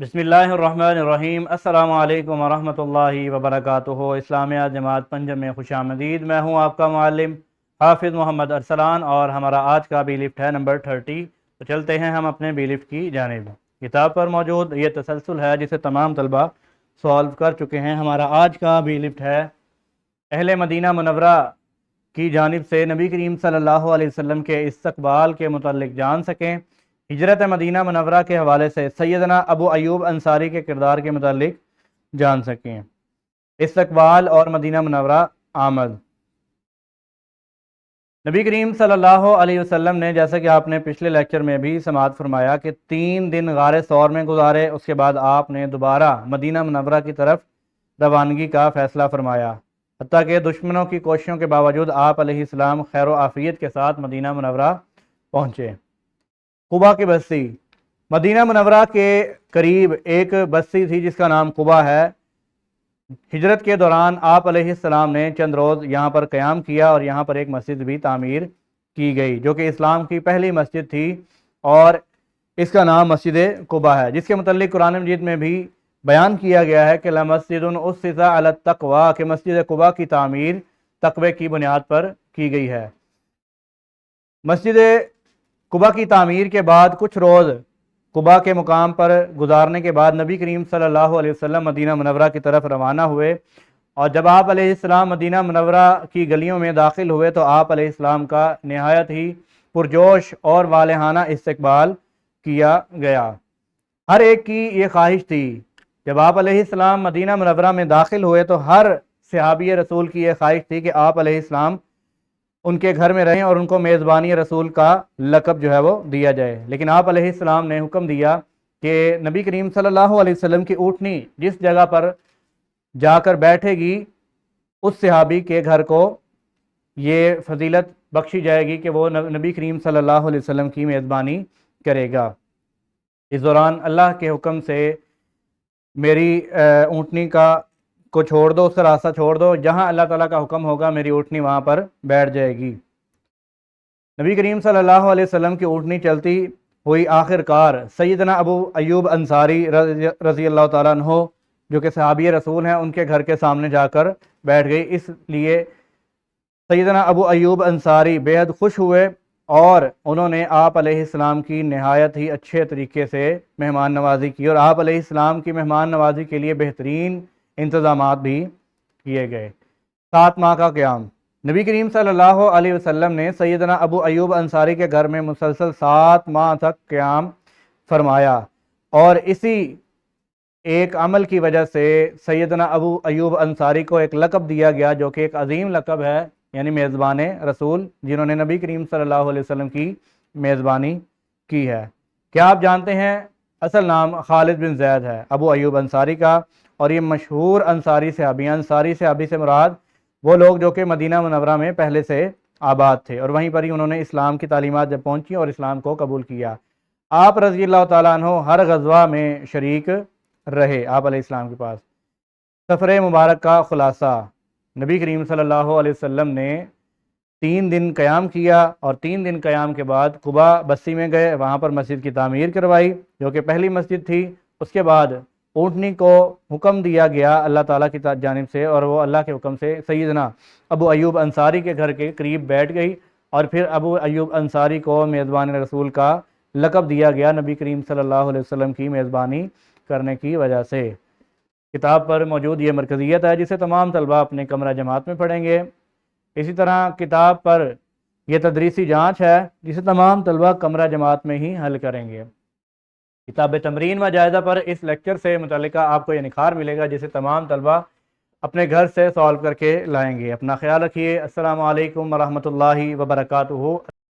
بسم اللہ الرحمن الرحیم۔ السلام علیکم ورحمۃ اللہ وبرکاتہ۔ اسلامیہ جماعت پنجم میں خوش آمدید۔ میں ہوں آپ کا معلم حافظ محمد ارسلان، اور ہمارا آج کا بی لفٹ ہے نمبر 30۔ تو چلتے ہیں ہم اپنے بی لفٹ کی جانب۔ کتاب پر موجود یہ تسلسل ہے جسے تمام طلبہ سولو کر چکے ہیں۔ ہمارا آج کا بی لفٹ ہے اہل مدینہ منورہ کی جانب سے نبی کریم صلی اللہ علیہ وسلم کے استقبال کے متعلق جان سکیں۔ ہجرت مدینہ منورہ کے حوالے سے سیدنا ابو ایوب انصاری کے کردار کے متعلق جان سکیں۔ استقبال اور مدینہ منورہ آمد۔ نبی کریم صلی اللہ علیہ وسلم نے، جیسا کہ آپ نے پچھلے لیکچر میں بھی سماعت فرمایا، کہ 3 دن غار ثور میں گزارے۔ اس کے بعد آپ نے دوبارہ مدینہ منورہ کی طرف روانگی کا فیصلہ فرمایا، حتیٰ کہ دشمنوں کی کوششوں کے باوجود آپ علیہ السلام خیر و عافیت کے ساتھ مدینہ منورہ پہنچے۔ قبا کی بستی۔ مدینہ منورہ کے قریب ایک بستی تھی جس کا نام قبا ہے۔ ہجرت کے دوران آپ علیہ السلام نے چند روز یہاں پر قیام کیا، اور یہاں پر ایک مسجد بھی تعمیر کی گئی جو کہ اسلام کی پہلی مسجد تھی، اور اس کا نام مسجد قبا ہے، جس کے متعلق قرآن مجید میں بھی بیان کیا گیا ہے کہ لَمَسْجِدٌ أُسِّسَ عَلَى التَّقْوَىٰ، کہ مسجد قبا کی تعمیر تقوی کی بنیاد پر کی گئی ہے۔ مسجد قبا کی تعمیر کے بعد کچھ روز قبا کے مقام پر گزارنے کے بعد نبی کریم صلی اللہ علیہ وسلم مدینہ منورہ کی طرف روانہ ہوئے، اور جب آپ علیہ السلام مدینہ منورہ کی گلیوں میں داخل ہوئے تو آپ علیہ السلام کا نہایت ہی پرجوش اور والہانہ استقبال کیا گیا۔ ہر ایک کی یہ خواہش تھی، جب آپ علیہ السلام مدینہ منورہ میں داخل ہوئے تو ہر صحابی رسول کی یہ خواہش تھی کہ آپ علیہ السلام ان کے گھر میں رہیں اور ان کو میزبانی رسول کا لقب جو ہے وہ دیا جائے۔ لیکن آپ علیہ السلام نے حکم دیا کہ نبی کریم صلی اللہ علیہ وسلم کی اونٹنی جس جگہ پر جا کر بیٹھے گی، اس صحابی کے گھر کو یہ فضیلت بخشی جائے گی کہ وہ نبی کریم صلی اللہ علیہ وسلم کی میزبانی کرے گا۔ اس دوران اللہ کے حکم سے میری اونٹنی کو چھوڑ دو، اس کا راستہ چھوڑ دو، جہاں اللہ تعالیٰ کا حکم ہوگا میری اونٹنی وہاں پر بیٹھ جائے گی۔ نبی کریم صلی اللہ علیہ وسلم کی اونٹنی چلتی ہوئی آخر کار سیدنا ابو ایوب انصاری رضی اللہ تعالیٰ عنہ، جو کہ صحابی رسول ہیں، ان کے گھر کے سامنے جا کر بیٹھ گئی۔ اس لیے سیدنا ابو ایوب انصاری بے حد خوش ہوئے، اور انہوں نے آپ علیہ السلام کی نہایت ہی اچھے طریقے سے مہمان نوازی کی، اور آپ علیہ السلام کی مہمان نوازی کے لیے بہترین انتظامات بھی کیے گئے۔ 7 ماہ کا قیام۔ نبی کریم صلی اللہ علیہ وسلم نے سیدنا ابو ایوب انصاری کے گھر میں مسلسل 7 ماہ تک قیام فرمایا، اور اسی ایک عمل کی وجہ سے سیدنا ابو ایوب انصاری کو ایک لقب دیا گیا جو کہ ایک عظیم لقب ہے، یعنی میزبان رسول، جنہوں نے نبی کریم صلی اللہ علیہ وسلم کی میزبانی کی ہے۔ کیا آپ جانتے ہیں اصل نام خالد بن زید ہے ابو ایوب انصاری کا، اور یہ مشہور انصاری صحابی ہیں۔ انصاری صحابی سے مراد وہ لوگ جو کہ مدینہ منورہ میں پہلے سے آباد تھے، اور وہیں پر ہی انہوں نے اسلام کی تعلیمات جب پہنچی اور اسلام کو قبول کیا۔ آپ رضی اللہ تعالیٰ عنہ ہر غزوہ میں شریک رہے آپ علیہ السلام کے پاس۔ سفر مبارک کا خلاصہ۔ نبی کریم صلی اللہ علیہ وسلم نے 3 دن قیام کیا، اور 3 دن قیام کے بعد قبا بستی میں گئے، وہاں پر مسجد کی تعمیر کروائی جو کہ پہلی مسجد تھی۔ اس کے بعد اونٹنی کو حکم دیا گیا اللہ تعالیٰ کی جانب سے، اور وہ اللہ کے حکم سے سیدنا ابو ایوب انصاری کے گھر کے قریب بیٹھ گئی، اور پھر ابو ایوب انصاری کو میزبان رسول کا لقب دیا گیا نبی کریم صلی اللہ علیہ وسلم کی میزبانی کرنے کی وجہ سے۔ کتاب پر موجود یہ مرکزیت ہے جسے تمام طلبہ اپنے کمرہ جماعت میں پڑھیں گے۔ اسی طرح کتاب پر یہ تدریسی جانچ ہے جسے تمام طلبہ کمرہ جماعت میں ہی حل کریں گے۔ کتاب تمرین و جائزہ پر اس لیکچر سے متعلقہ آپ کو یہ نکھار ملے گا جسے تمام طلبہ اپنے گھر سے سالو کر کے لائیں گے۔ اپنا خیال رکھیے۔ السلام علیکم ورحمۃ اللہ وبرکاتہ۔